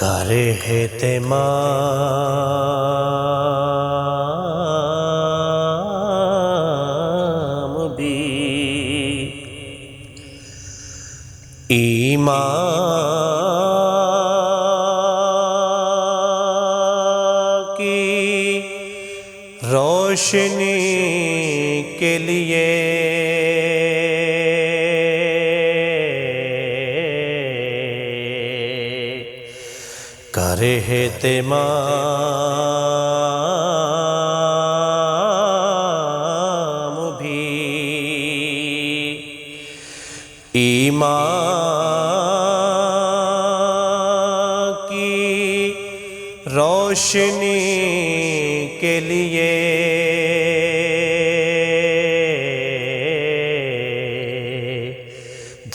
کر اہتمام بھی ایمان کی روشنی کے لیے کر اہتمام بھی ایمان کی روشنی کے لیے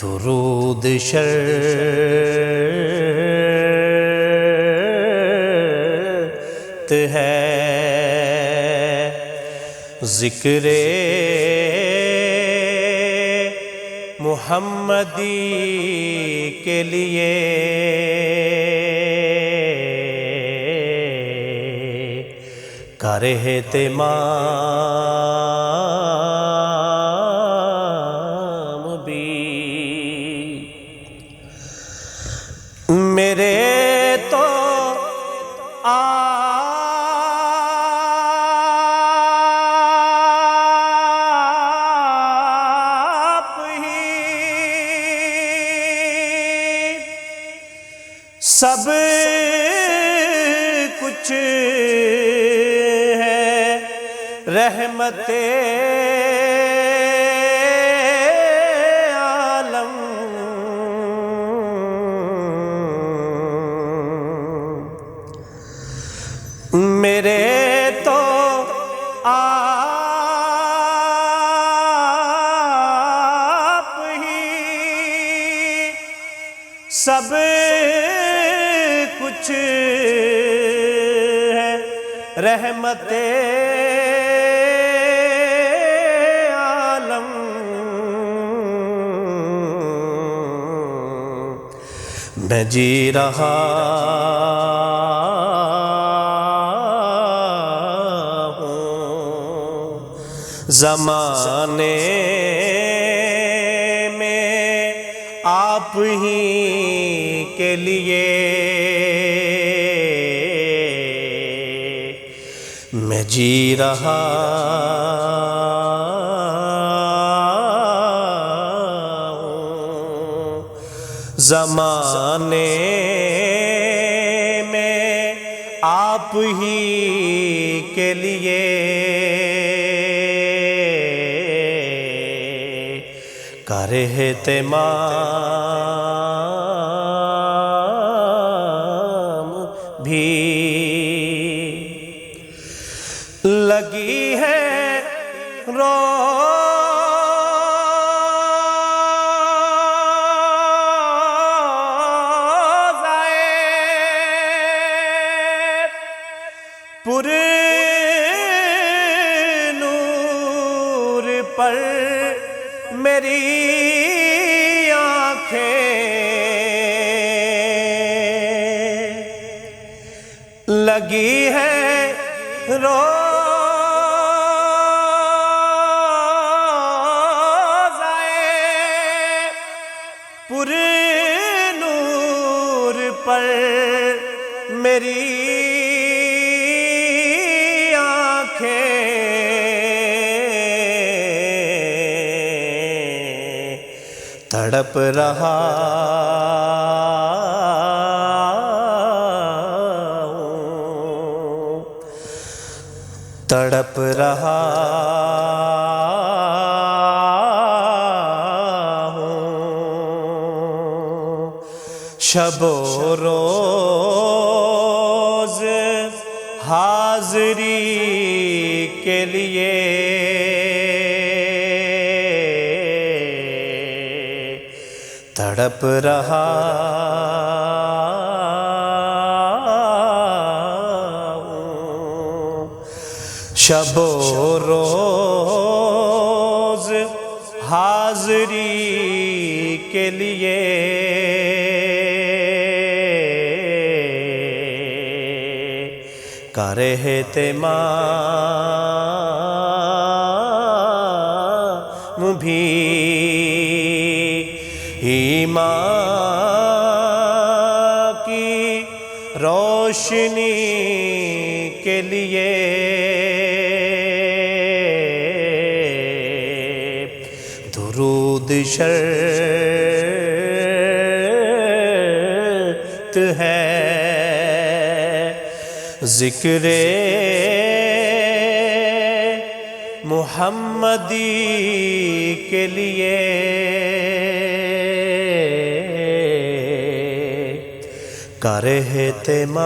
درود شرط ہے ذکر محمدی کے لیے کر اہتمام بھی میرے تو آپ ہی سب کچھ ہے رحمت عالم میرے تو آپ ہی سب کچھ ہے رحمت عالم میں جی رہا زمانے میں آپ ہی کے لیے میں جی رہا ہوں زمانے میں آپ ہی کے لیے کر اہتمام بھی لگی ہے روزائے پر نور پر میری آنکھیں لگی ہے روزائے پر نور پر میری آنکھیں تڑپ رہا ہوں تڑپ رہا ہوں شب و روز حاضری کے لیے تڑپ رہا ہوں شب و روز حاضری کے لیے کر اہتمام بھی ایمان کی روشنی کے لیے درود شرط ہے، ذکر محمدی کے لیے کر اہتمام